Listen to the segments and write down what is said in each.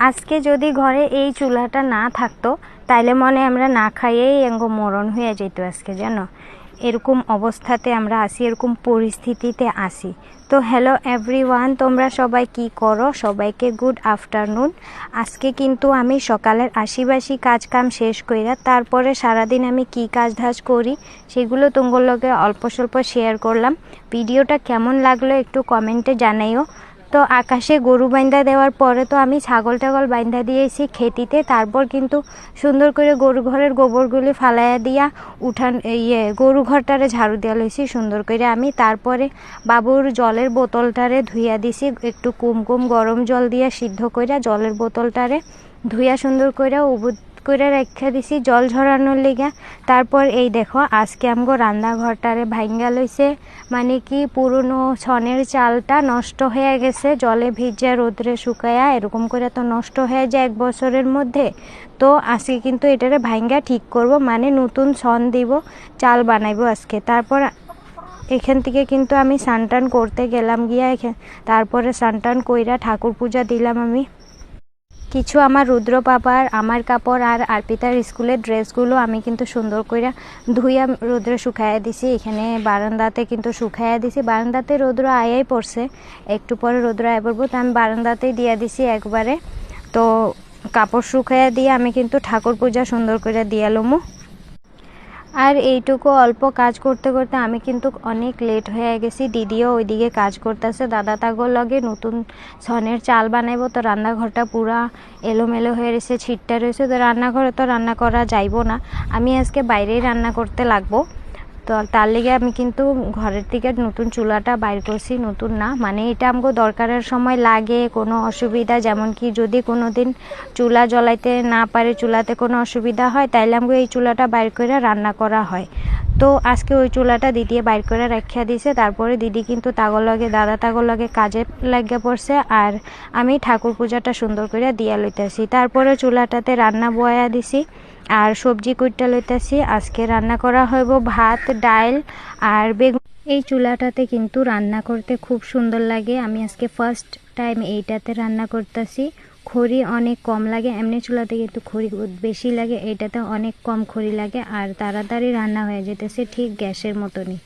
আজকে যদি ঘরে এই চুলাটা না থাকতো তাইলে মনে আমরা না খাইয়েই এঙ্গো মরণ হয়ে যেত আজকে, জানো। এরকম অবস্থাতে আমরা আসি, এরকম পরিস্থিতিতে আসি। তো হ্যালো এভরিওয়ান, তোমরা সবাই কি করো? সবাইকে গুড আফটারনুন। আজকে কিন্তু আমি সকালের আশিবাসি কাজ কাম শেষ কইরা তারপরে সারাদিন আমি কি কাজ ধাজ করি সেগুলো তোমার লগে অল্প স্বল্প শেয়ার করলাম। ভিডিওটা কেমন লাগলো একটু কমেন্টে জানাইও। তো আকাশে গরু বাইন্ধা দেওয়ার পরে তো আমি ছাগল টাগল বাইন্ধা দিয়েছি খেতিতে, তারপর কিন্তু সুন্দর করে গরু ঘরের গোবরগুলি ফালাইয়া দিয়া উঠান গরু ঘরটারে ঝাড়ু দিয়া লইছি সুন্দর করে আমি। তারপরে বাবুর জলের বোতলটারে ধুইয়া দিছি, একটু কুমকুম গরম জল দিয়া সিদ্ধ কইরা জলের বোতলটারে ধুইয়া সুন্দর করে উবুদ করে রেখে দিছি জল ঝরানোর লিগা। তারপর এই দেখো আজকে আমগো রান্নাঘরটারে ভাঙ্গা লইছে, মানে কি পুরনো ছনের চালটা নষ্ট হয়ে গেছে, জলে ভিজা রোদ্রে শুকায়া এরকম করে তো নষ্ট হয়ে যায় 1 বছরের মধ্যে। তো আজকে কিন্তু এটারে ভাঙ্গা ঠিক করব, মানে নতুন ছন দিব, চাল বানাইবো আজকে। তারপর এখান থেকে কিন্তু আমি স্নান করতে গেলাম গিয়া, তারপরে স্নান কইরা ঠাকুর পূজা দিলাম আমি। কিছু আমার রুদ্র পাপার আমার কাপড় আর আরপিতার স্কুলের ড্রেসগুলো আমি কিন্তু সুন্দর করে ধুইয়া রোদ্রে শুকাইয়া দিছি। এখানে বারান্দাতে কিন্তু শুকাইয়া দিছি, বারান্দাতে রোদ্র আয়াই পড়ছে, একটু পরে রোদ্র আয় পড়বো, তো আমি বারান্দাতেই দিয়ে দিছি একবারে। তো কাপড় শুকাইয়া দিয়ে আমি কিন্তু ঠাকুর পূজা সুন্দর করে দিয়া লমু। আর এইটুকু অল্প কাজ করতে করতে আমি কিন্তু অনেক লেট হয়ে গেছি। দিদিও ওইদিকে কাজ করতেছে, দাদা তাগোর লগে নতুন ছনের চাল বানাইবো। তো রান্নাঘরটা পুরা এলোমেলো হয়ে রয়েছে, ছিটটা রয়েছে, তো রান্নাঘরে তো রান্না করা যাইবো না, আমি আজকে বাইরেই রান্না করতে লাগবো। তো তার লেগে আমি কিন্তু ঘরের থেকে নতুন চুলাটা বাইর করছি, নতুন না মানে এটা আমাকে দরকারের সময় লাগে, কোনো অসুবিধা যেমন কি যদি কোনো দিন চুলা জ্বলাইতে না পারে, চুলাতে কোনো অসুবিধা হয়, তাইলে আমাকে এই চুলাটা বাইর করে রান্না করা হয়। তো আজকে ওই চুলাটা দিদি বাইর করে রাখিয়া দিছে। তারপরে দিদি কিন্তু তাগর লগে দাদা তাগর লগে কাজে লাগিয়ে পড়ছে, আর আমি ঠাকুর পূজাটা সুন্দর করে দিয়া লইতেছি। তারপরে চুলাটাতে রান্না বয়া দিছি আর সবজি কুইটা লইতেছি। আজকে রান্না করা হইব ভাত, ডাল আর বেগুন। এই চুলাটাতে কিন্তু রান্না করতে খুব সুন্দর লাগে, আমি আজকে ফার্স্ট টাইম এইটাতে রান্না করতেছি। খড়ি অনেক কম লাগে, এমনি চুলাতে কিন্তু খড়ি বেশি লাগে, এইটাতে অনেক কম খড়ি লাগে আর তাড়াতাড়ি রান্না হয়ে যেতেছে, ঠিক গ্যাসের মতনই।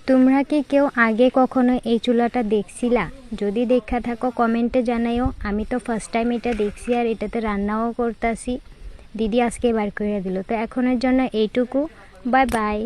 তোমরা কি কেউ আগে কখনো এই চুলাটা দেখছিলা? যদি দেখা থাকো কমেন্টে জানাইও। আমি তো ফার্স্ট টাইম এটা দেখছি আর এটাতে রান্নাও করতেছি, দিদি আজকে বার করে দিল। তো এখনের জন্য এইটুকু, বাই বাই।